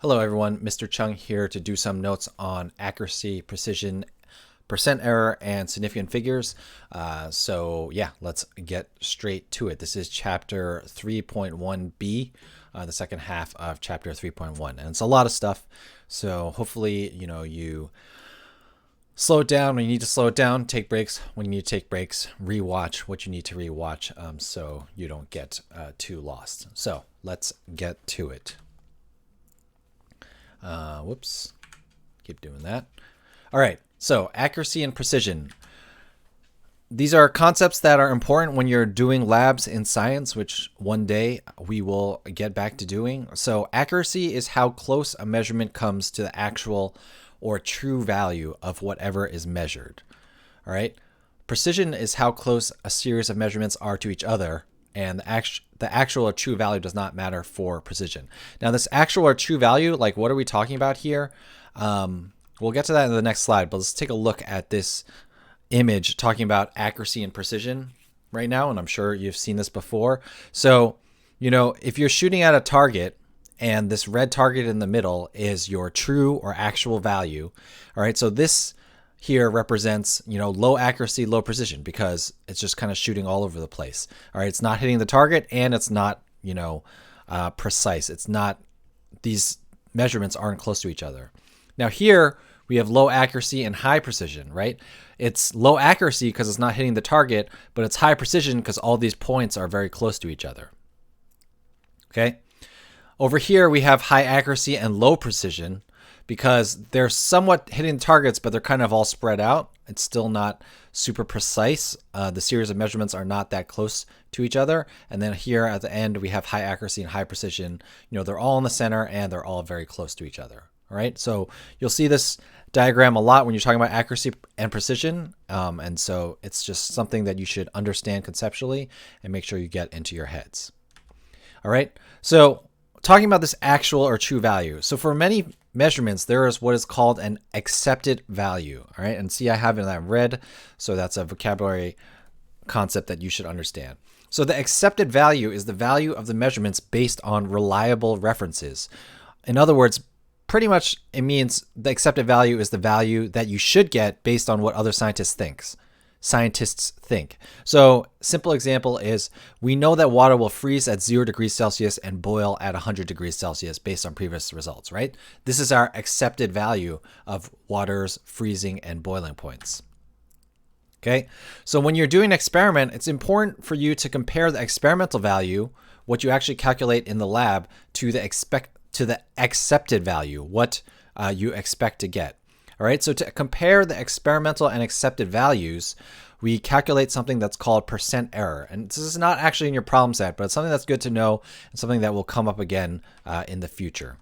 Hello everyone, Mr. Chung here to do some notes on accuracy, precision, percent error, and significant figures. So yeah, let's get straight to it. This is chapter 3.1b, the second half of chapter 3.1, and it's a lot of stuff. So hopefully, you slow it down when you need to slow it down, take breaks when you need to take breaks, rewatch what you need to rewatch, so you don't get too lost. So let's get to it. Whoops. Keep doing that. All right. So accuracy and precision. These are concepts that are important when you're doing labs in science, which one day we will get back to doing. So accuracy is how close a measurement comes to the actual or true value of whatever is measured. All right. Precision is how close a series of measurements are to each other. And the actual or true value does not matter for precision. Now, this actual or true value, like what are we talking about here? We'll get to that in the next slide, but let's take a look at this image talking about accuracy and precision right now. And I'm sure you've seen this before. So, if you're shooting at a target and this red target in the middle is your true or actual value, all right, so this here represents, low accuracy, low precision, because it's just kind of shooting all over the place. All right. It's not hitting the target and it's not, precise. It's not, these measurements aren't close to each other. Now here we have low accuracy and high precision, right? It's low accuracy because it's not hitting the target, but it's high precision because all these points are very close to each other. Okay. Over here we have high accuracy and low precision, because they're somewhat hitting targets, but they're kind of all spread out. It's still not super precise. The series of measurements are not that close to each other. And then here at the end, we have high accuracy and high precision. They're all in the center and they're all very close to each other. All right. So you'll see this diagram a lot when you're talking about accuracy and precision. And so it's just something that you should understand conceptually and make sure you get into your heads. All right. So talking about this actual or true value. So for many measurements, there is what is called an accepted value. All right. And see, I have it in that red. So that's a vocabulary concept that you should understand. So the accepted value is the value of the measurements based on reliable references. In other words, pretty much it means the accepted value is the value that you should get based on what other scientists think. So simple example is, we know that water will freeze at 0 degrees Celsius and boil at 100 degrees Celsius based on previous results, right? This is our accepted value of water's freezing and boiling points. Okay. So when you're doing an experiment, it's important for you to compare the experimental value, what you actually calculate in the lab, to the accepted value, what you expect to get. All right, so to compare the experimental and accepted values, we calculate something that's called percent error. And this is not actually in your problem set, but it's something that's good to know and something that will come up again in the future.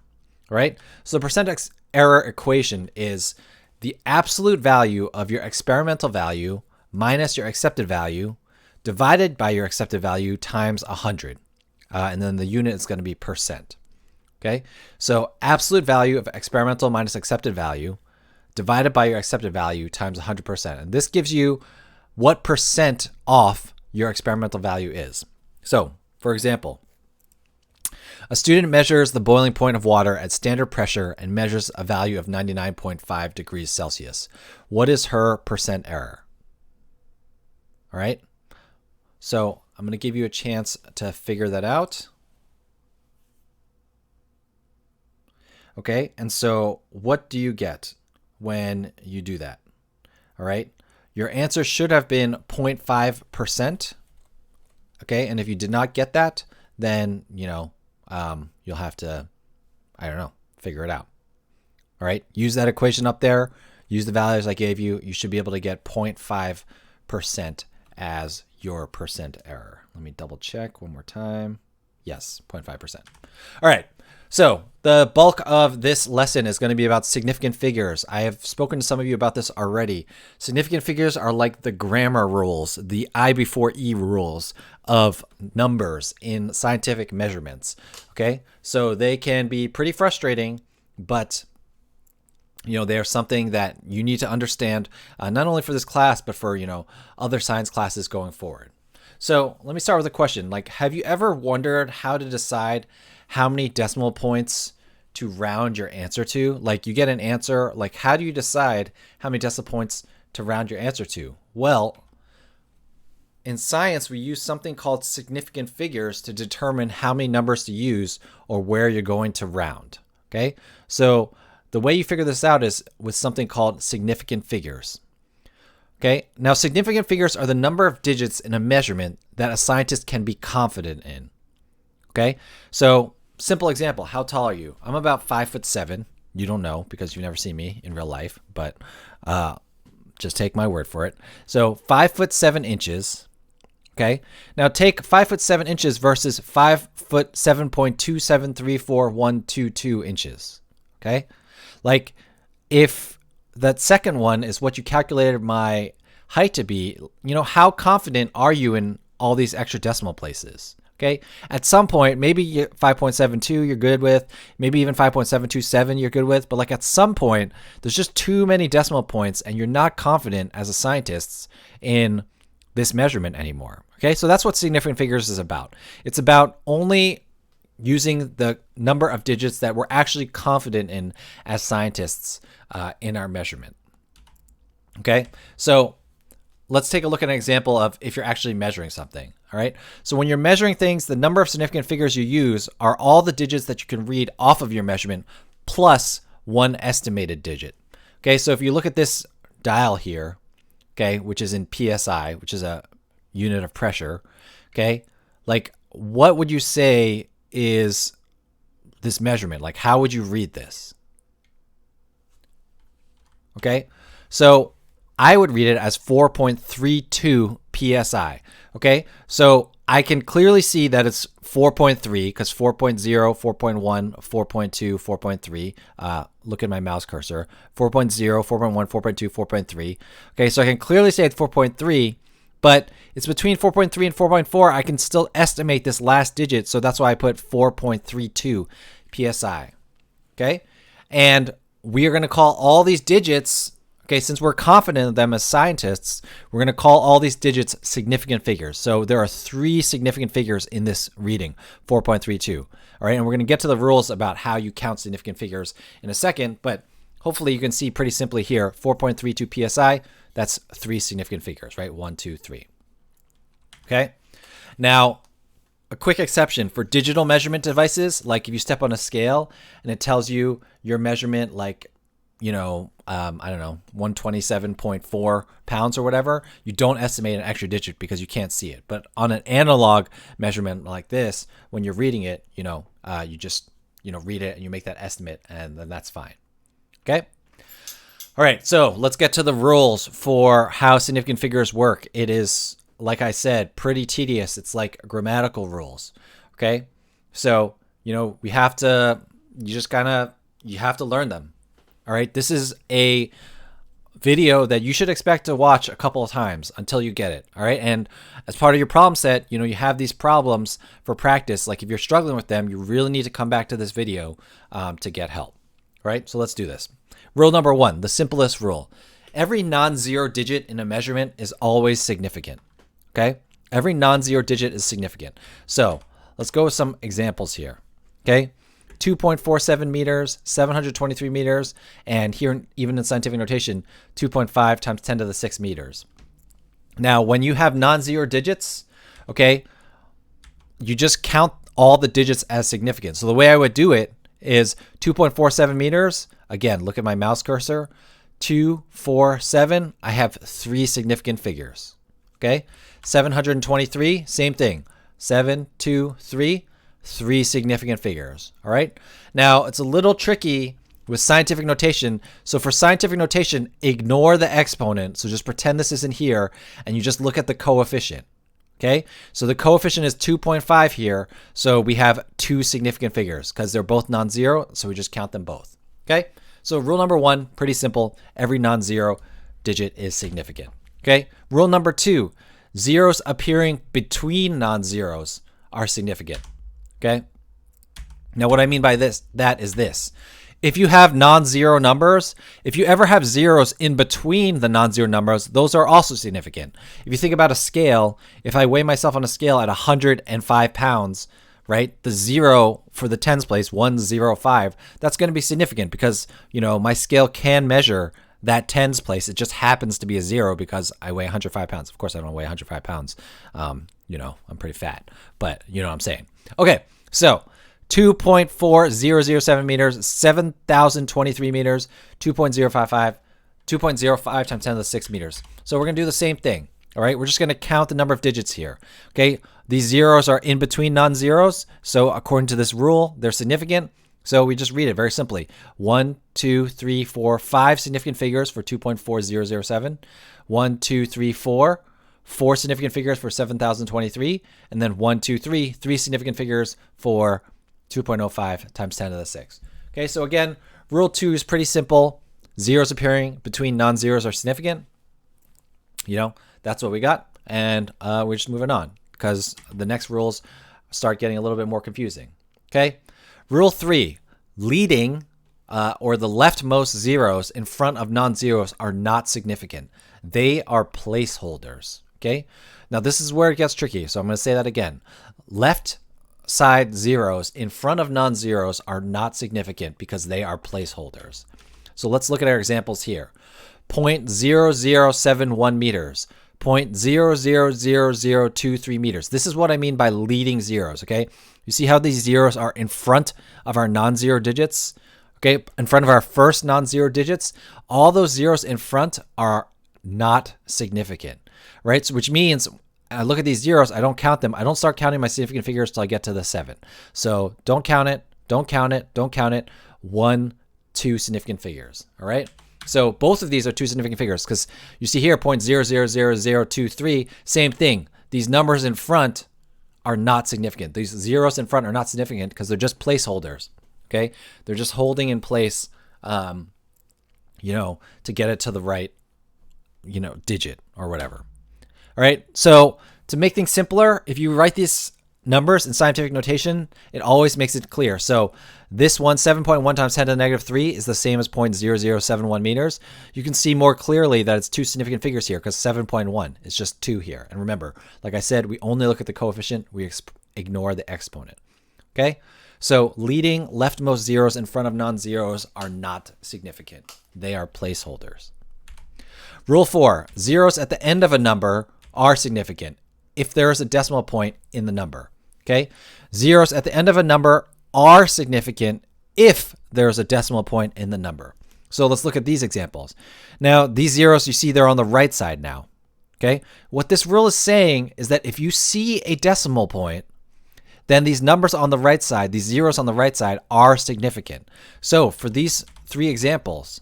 All right, so the percent error equation is the absolute value of your experimental value minus your accepted value divided by your accepted value times 100. And then the unit is going to be percent. Okay, so absolute value of experimental minus accepted value divided by your accepted value times 100%. And this gives you what percent off your experimental value is. So, for example, a student measures the boiling point of water at standard pressure and measures a value of 99.5 degrees Celsius. What is her percent error? All right. So I'm going to give you a chance to figure that out. Okay. And so what do you get when you do that? All right. Your answer should have been 0.5%. Okay. And if you did not get that, then, you'll have to, figure it out. All right. Use that equation up there. Use the values I gave you. You should be able to get 0.5% as your percent error. Let me double check one more time. Yes, 0.5%. All right. So the bulk of this lesson is going to be about significant figures. I have spoken to some of you about this already. Significant figures are like the grammar rules, the I before E rules of numbers in scientific measurements. Okay, so they can be pretty frustrating, but they're something that you need to understand, not only for this class, but for, other science classes going forward. So let me start with a question. Have you ever wondered how to decide how many decimal points to round your answer to? Like you get an answer, like how do you decide how many decimal points to round your answer to? Well, in science, we use something called significant figures to determine how many numbers to use or where you're going to round. Okay, so the way you figure this out is with something called significant figures. Okay, now significant figures are the number of digits in a measurement that a scientist can be confident in. Okay, so simple example, how tall are you? I'm about 5'7". You don't know because you've never seen me in real life, but just take my word for it. So 5'7" inches. Okay, now take 5'7" inches versus 5'7.2734122 inches. Okay, like if that second one is what you calculated my height to be, you know, how confident are you in all these extra decimal places? Okay, at some point, maybe 5.72 you're good with, maybe even 5.727 you're good with, but like at some point, there's just too many decimal points and you're not confident as a scientist in this measurement anymore. Okay, so that's what significant figures is about. It's about only using the number of digits that we're actually confident in as scientists in our measurement. Okay, so let's take a look at an example of if you're actually measuring something. All right, so when you're measuring things, the number of significant figures you use are all the digits that you can read off of your measurement plus one estimated digit. Okay, so if you look at this dial here, okay, which is in PSI, which is a unit of pressure, okay, like what would you say is this measurement? Like how would you read this? Okay, so I would read it as 4.32 PSI. Okay, so I can clearly see that it's 4.3 because 4.0, 4.1, 4.2, 4.3. Look at my mouse cursor. 4.0, 4.1, 4.2, 4.3. Okay, so I can clearly say it's 4.3, but it's between 4.3 and 4.4. I can still estimate this last digit, so that's why I put 4.32 PSI. Okay, and we are going to call all these digits. Okay, since we're confident in them as scientists, we're going to call all these digits significant figures. So there are 3 significant figures in this reading, 4.32. All right, and we're going to get to the rules about how you count significant figures in a second, but hopefully you can see pretty simply here, 4.32 PSI, that's 3 significant figures, right? 1, 2, 3. Okay, now a quick exception for digital measurement devices, like if you step on a scale and it tells you your measurement, like, you know, I don't know, 127.4 pounds or whatever, you don't estimate an extra digit because you can't see it. But on an analog measurement like this, when you're reading it, you know, you just, you know, read it and you make that estimate and then that's fine. Okay. All right. So let's get to the rules for how significant figures work. It is, like I said, pretty tedious. It's like grammatical rules. Okay. So, you know, you have to learn them. All right, this is a video that you should expect to watch a couple of times until you get it. All right, and as part of your problem set, you know, you have these problems for practice. Like if you're struggling with them, you really need to come back to this video to get help. All right, so let's do this. Rule number 1, the simplest rule. Every non-zero digit in a measurement is always significant. Okay, every non-zero digit is significant. So let's go with some examples here. Okay. 2.47 meters, 723 meters, and here, even in scientific notation, 2.5 times 10 to the 6 meters. Now, when you have non-zero digits, okay, you just count all the digits as significant. So the way I would do it is 2.47 meters. Again, look at my mouse cursor. 2, 4, 7. I have 3 significant figures. Okay, 723, same thing. 7, 2, 3. 3 significant figures. All right. Now it's a little tricky with scientific notation. So for scientific notation, ignore the exponent. So just pretend this isn't here and you just look at the coefficient. Okay. So the coefficient is 2.5 here. So we have 2 significant figures because they're both non-zero. So we just count them both. Okay. So rule number 1, pretty simple. Every non-zero digit is significant. Okay. Rule number 2, zeros appearing between non-zeros are significant. Okay. Now what I mean by that is this. If you have non-zero numbers, if you ever have zeros in between the non-zero numbers, those are also significant. If you think about a scale, if I weigh myself on a scale at 105 pounds, right? The 0 for the tens place, 105, that's going to be significant because, my scale can measure that tens place. It just happens to be a 0 because I weigh 105 pounds. Of course, I don't weigh 105 pounds. I'm pretty fat, but you know what I'm saying. Okay, so 2.4007 meters, 7,023 meters, 2.055, 2.05 times 10 to the 6 meters. So we're going to do the same thing. All right, we're just going to count the number of digits here. Okay, these zeros are in between non-zeros. So according to this rule, they're significant. So we just read it very simply. 1, 2, 3, 4, 5 significant figures for 2.4007. 1, 2, 3, 4. 4 significant figures for 7,023. And then 1, 2, 3. 3 significant figures for 2.05 times 10 to the 6. Okay, so again, rule 2 is pretty simple. Zeros appearing between non-zeros are significant. That's what we got. And we're just moving on because the next rules start getting a little bit more confusing. Okay. Rule 3, leading or the leftmost zeros in front of non-zeros are not significant. They are placeholders. Okay. Now this is where it gets tricky. So I'm going to say that again. Left side zeros in front of non-zeros are not significant because they are placeholders. So let's look at our examples here. 0.0071 meters, 0.000023 meters. This is what I mean by leading zeros, okay? You see how these zeros are in front of our non-zero digits, okay? In front of our first non-zero digits. All those zeros in front are not significant, right? So which means I look at these zeros, I don't count them. I don't start counting my significant figures till I get to the 7. So don't count it, don't count it, don't count it. 1, 2 significant figures, all right? So both of these are 2 significant figures because you see here 0.000023, same thing. These numbers in front are not significant. These zeros in front are not significant because they're just placeholders, okay? They're just holding in place, to get it to the right, digit or whatever. All right, so to make things simpler, if you write these numbers in scientific notation, it always makes it clear. So this one, 7.1 times 10 to the negative 3 is the same as 0.0071 meters. You can see more clearly that it's 2 significant figures here because 7.1 is just 2 here. And remember, like I said, we only look at the coefficient. We ignore the exponent. Okay? So leading leftmost zeros in front of non-zeros are not significant. They are placeholders. Rule 4, zeros at the end of a number are significant if there is a decimal point in the number. Okay, zeros at the end of a number are significant if there is a decimal point in the number. So let's look at these examples. Now, these zeros, you see they're on the right side now. Okay, what this rule is saying is that if you see a decimal point, then these numbers on the right side, these zeros on the right side are significant. So for these 3 examples,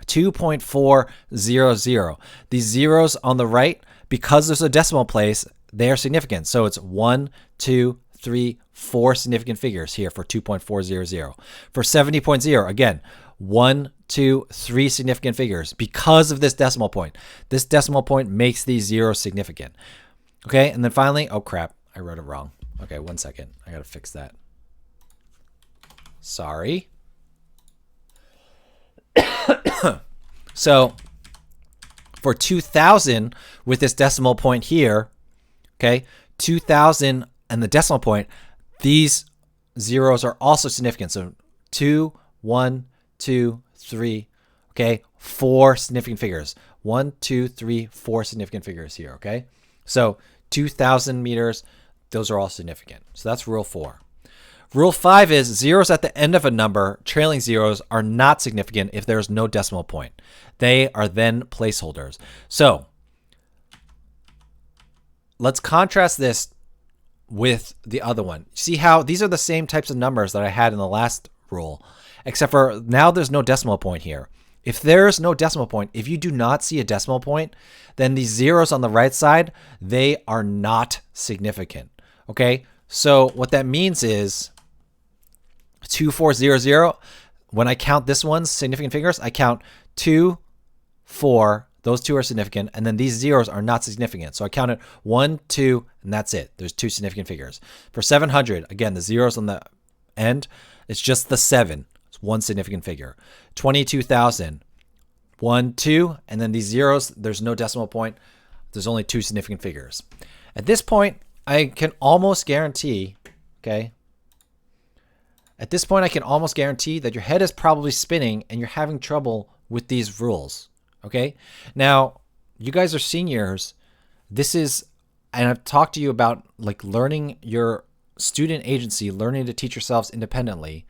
2.400, these zeros on the right, because there's a decimal place, they are significant. So it's 1, 2, 3, 4 significant figures here for 2.400. For 70.0, again, 1, 2, 3 significant figures because of this decimal point. This decimal point makes these zeros significant. Okay, and then finally, oh crap, I wrote it wrong. Okay, 1 second. I gotta fix that. Sorry. So for 2,000 with this decimal point here, okay, 2,000 and the decimal point, these zeros are also significant. So 2, 1, 2, 3, okay, 4 significant figures. 1, 2, 3, 4 significant figures here, okay? So 2,000 meters, those are all significant. So that's rule 4. Rule 5 is zeros at the end of a number, trailing zeros, are not significant if there's no decimal point. They are then placeholders. So let's contrast this with the other one. See how these are the same types of numbers that I had in the last rule, except for now there's no decimal point here. If there's no decimal point, if you do not see a decimal point, then these zeros on the right side, they are not significant. Okay? So what that means is 2400, when I count this one's significant figures, I count 2, 4, those 2 are significant, and then these zeros are not significant. So I counted 1, 2, and that's it. There's 2 significant figures. For 700, again, the zeros on the end, it's just the 7. It's 1 significant figure. 22,000, 1, 2, and then these zeros, there's no decimal point. There's only 2 significant figures. At this point, I can almost guarantee, okay, at this point I can almost guarantee that your head is probably spinning and you're having trouble with these rules, okay? Now, you guys are seniors. This is, and I've talked to you about like learning your student agency, learning to teach yourselves independently,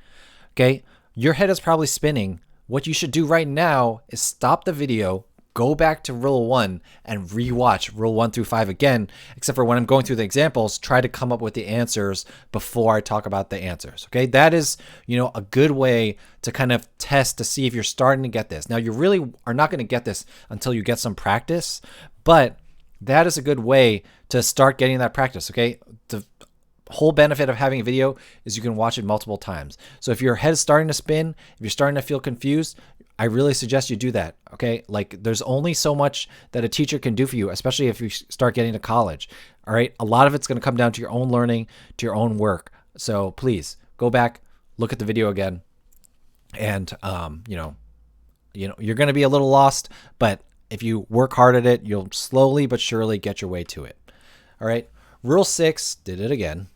okay? Your head is probably spinning. What you should do right now is stop the video, go back to rule 1 and rewatch rule 1 through 5 again, except for when I'm going through the examples, try to come up with the answers before I talk about the answers. Okay. That is, a good way to kind of test to see if you're starting to get this. Now, you really are not going to get this until you get some practice, but that is a good way to start getting that practice. Okay. The whole benefit of having a video is you can watch it multiple times. So if your head is starting to spin, if you're starting to feel confused, I really suggest you do that. Okay. Like there's only so much that a teacher can do for you, especially if you start getting to college. All right. A lot of it's going to come down to your own learning, to your own work. So please go back, look at the video again. And, you're going to be a little lost, but if you work hard at it, you'll slowly but surely get your way to it. All right. Rule 6, did it again.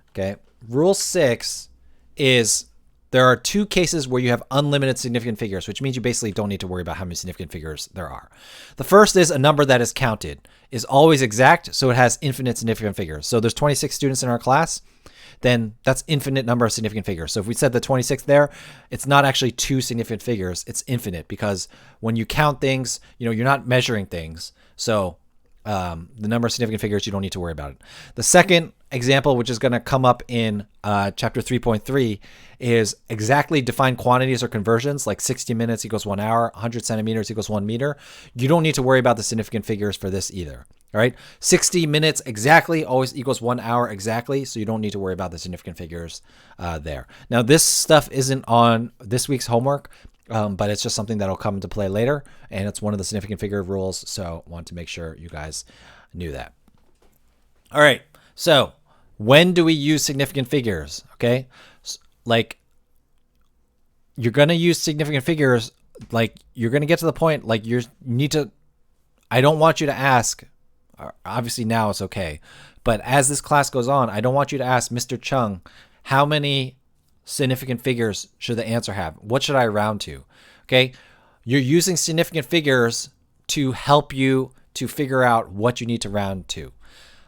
Okay. Rule 6 is there are 2 cases where you have unlimited significant figures, which means you basically don't need to worry about how many significant figures there are. The first is a number that is counted is always exact, so it has infinite significant figures. So there's 26 students in our class, then that's infinite number of significant figures. So if we said the 26th there, it's not actually 2 significant figures, it's infinite, because when you count things, you're not measuring things. So the number of significant figures, you don't need to worry about it. The second example, which is going to come up in chapter 3.3, is exactly defined quantities or conversions, like 60 minutes equals 1 hour, 100 centimeters equals 1 meter. You don't need to worry about the significant figures for this either. All right. 60 minutes exactly always equals 1 hour exactly. So you don't need to worry about the significant figures there. Now, this stuff isn't on this week's homework. But it's just something that'll come into play later, and it's one of the significant figure rules. So I want to make sure you guys knew that. All right. So when do we use significant figures? Okay. Like you're going to use significant figures. Like you're going to get to the point, like you need to, I don't want you to ask, obviously now it's okay. But as this class goes on, I don't want you to ask Mr. Chung, how many significant figures should the answer have? What should I round to? Okay. You're using significant figures to help you to figure out what you need to round to.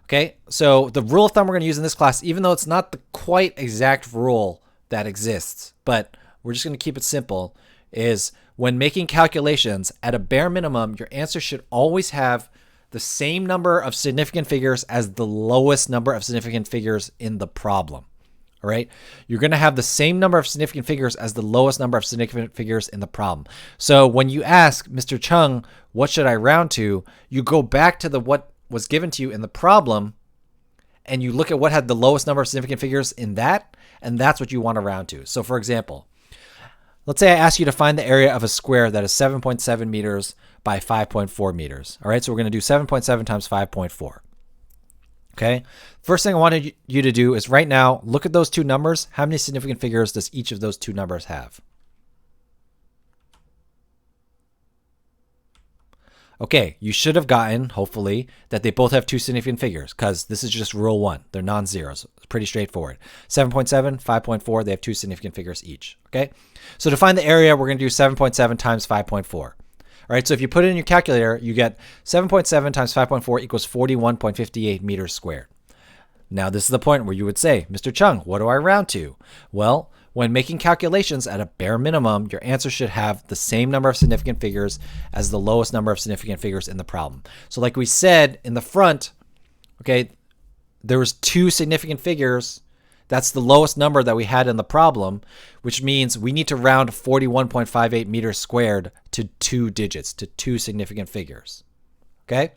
Okay. So the rule of thumb we're going to use in this class, even though it's not the quite exact rule that exists, but we're just going to keep it simple, is when making calculations at a bare minimum, your answer should always have the same number of significant figures as the lowest number of significant figures in the problem. All right. You're going to have the same number of significant figures as the lowest number of significant figures in the problem. So when you ask Mr. Chung, what should I round to? You go back to what was given to you in the problem and you look at what had the lowest number of significant figures in that. And that's what you want to round to. So for example, let's say I ask you to find the area of a square that is 7.7 meters by 5.4 meters. All right. So we're going to do 7.7 times 5.4. Okay. First thing I wanted you to do is right now, look at those 2 numbers. How many significant figures does each of those 2 numbers have? Okay. You should have gotten, hopefully, that they both have 2 significant figures because this is just rule 1. They're non-zeros. It's pretty straightforward. 7.7, 5.4, they have 2 significant figures each. Okay. So to find the area, we're going to do 7.7 times 5.4. All right, so if you put it in your calculator, you get 7.7 times 5.4 equals 41.58 meters squared. Now, this is the point where you would say, Mr. Chung, what do I round to? Well, when making calculations at a bare minimum, your answer should have the same number of significant figures as the lowest number of significant figures in the problem. So like we said in the front, okay, there was 2 significant figures. That's the lowest number that we had in the problem, which means we need to round 41.58 meters squared to 2 digits, to 2 significant figures. Okay.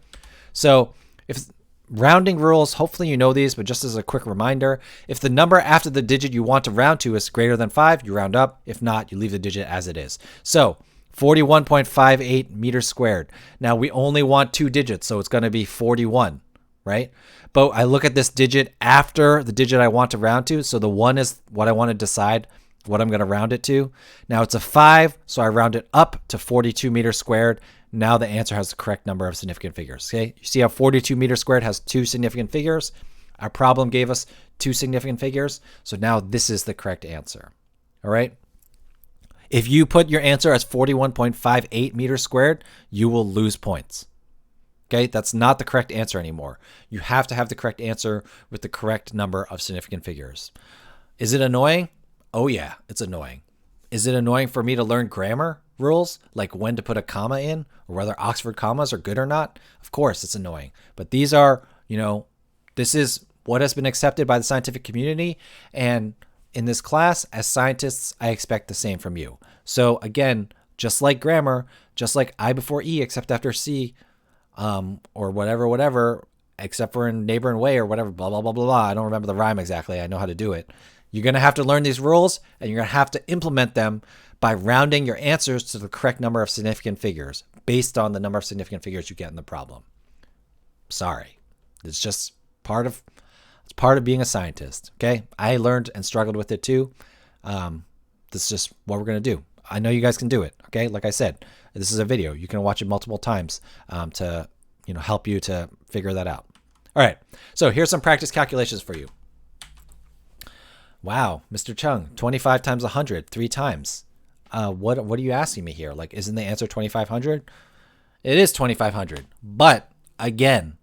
So if rounding rules, hopefully you know these, but just as a quick reminder, if the number after the digit you want to round to is greater than 5, you round up. If not, you leave the digit as it is. So 41.58 meters squared. Now we only want 2 digits, so it's going to be 41, right? But I look at this digit after the digit I want to round to. So the 1 is what I want to decide what I'm going to round it to. Now it's a 5, so I round it up to 42 meters squared. Now the answer has the correct number of significant figures. Okay, you see how 42 meters squared has 2 significant figures? Our problem gave us two significant figures. So now this is the correct answer. All right. If you put your answer as 41.58 meters squared, you will lose points. Okay, that's not the correct answer anymore. You have to have the correct answer with the correct number of significant figures. Is it annoying? Oh yeah, it's annoying. Is it annoying for me to learn grammar rules, like when to put a comma in or whether Oxford commas are good or not? Of course, it's annoying. But these are, this is what has been accepted by the scientific community. And in this class, as scientists, I expect the same from you. So again, just like grammar, just like I before E except after C, or whatever, except for in neighbor and way or whatever, blah, blah, blah, blah, blah. I don't remember the rhyme exactly. I know how to do it. You're going to have to learn these rules, and you're going to have to implement them by rounding your answers to the correct number of significant figures based on the number of significant figures you get in the problem. Sorry. It's just part of being a scientist. Okay. I learned and struggled with it too. This is just what we're going to do. I know you guys can do it. Okay. Like I said, this is a video. You can watch it multiple times to help you to figure that out. All right. So here's some practice calculations for you. Wow, Mr. Chung, 25 times 100, 3 times. What are you asking me here? Like, isn't the answer 2,500? It is 2,500. But again,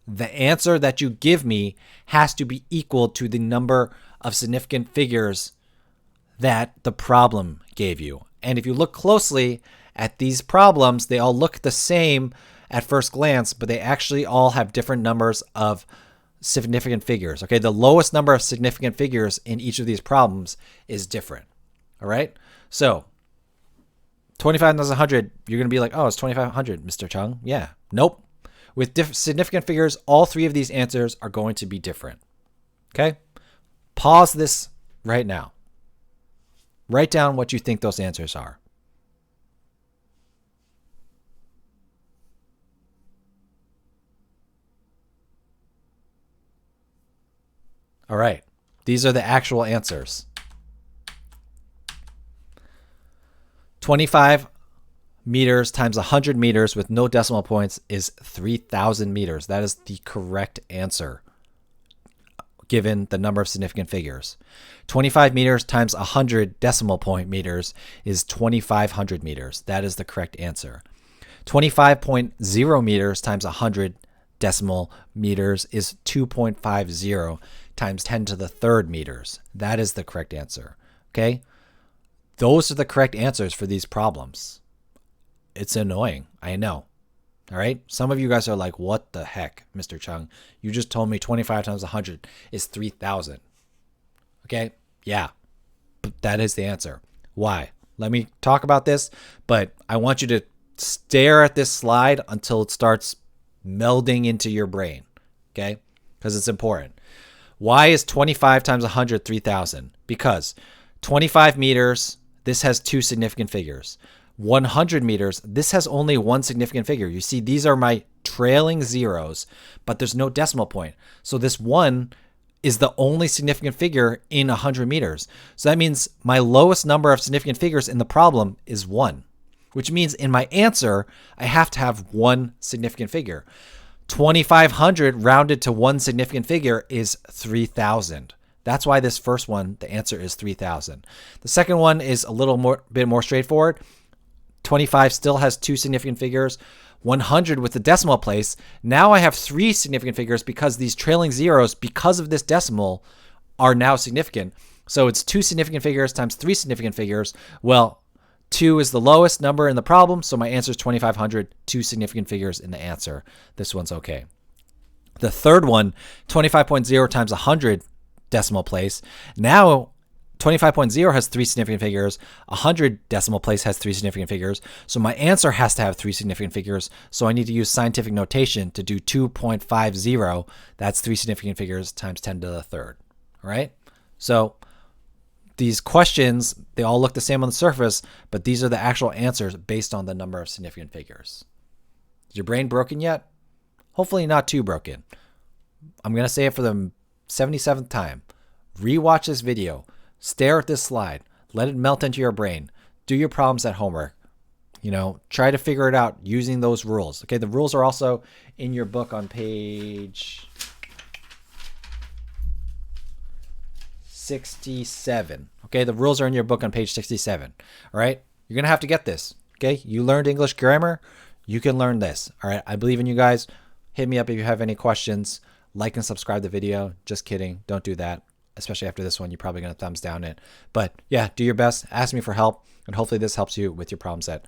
the answer that you give me has to be equal to the number of significant figures that the problem gave you. And if you look closely at these problems, they all look the same at first glance, but they actually all have different numbers of significant figures. Okay, the lowest number of significant figures in each of these problems is different. All right, so 25 times 100, you're going to be like, oh, it's 2,500, Mr. Chung. Yeah, nope. With significant figures, all three of these answers are going to be different. Okay, pause this right now. Write down what you think those answers are. All right, these are the actual answers. 25 meters times 100 meters with no decimal points is 3,000 meters. That is the correct answer given the number of significant figures. 25 meters times 100 decimal point meters is 2,500 meters. That is the correct answer. 25.0 meters times 100 decimal meters is 2.50 times 10 to the third meters. That is the correct answer. Okay? Those are the correct answers for these problems. It's annoying. I know. All right? Some of you guys are like, what the heck, Mr. Chung? You just told me 25 times 100 is 3,000. Okay? Yeah. But that is the answer. Why? Let me talk about this, but I want you to stare at this slide until it starts melding into your brain. Okay? Because it's important. Why is 25 times 100 3,000? Because 25 meters, this has two significant figures. 100 meters, this has only one significant figure. You see, these are my trailing zeros, but there's no decimal point. So this 1 is the only significant figure in 100 meters. So that means my lowest number of significant figures in the problem is 1, which means in my answer, I have to have one significant figure. 2,500 rounded to one significant figure is 3,000. That's why this first one, the answer is 3,000. The second one is a little bit more straightforward. 25 still has two significant figures. 100 with the decimal place. Now I have three significant figures because these trailing zeros, because of this decimal, are now significant. So it's two significant figures times three significant figures. Well, 2 is the lowest number in the problem, so my answer is 2,500, two significant figures in the answer. This one's okay. The third one, 25.0 times 100 decimal place. Now 25.0 has three significant figures. 100 decimal place has three significant figures. So my answer has to have three significant figures. So I need to use scientific notation to do 2.50. That's three significant figures times 10 to the third. All right. So these questions, they all look the same on the surface, but these are the actual answers based on the number of significant figures. Is your brain broken yet? Hopefully not too broken. I'm going to say it for the 77th time. Rewatch this video. Stare at this slide. Let it melt into your brain. Do your problems at homework. Try to figure it out using those rules. Okay, the rules are also in your book on page 67. Okay, the rules are in your book on page 67. All right, you're going to have to get this. Okay, you learned English grammar. You can learn this. All right, I believe in you guys. Hit me up if you have any questions. Like and subscribe the video. Just kidding. Don't do that. Especially after this one, you're probably going to thumbs down it. But yeah, do your best. Ask me for help. And hopefully this helps you with your problem set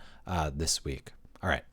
this week. All right.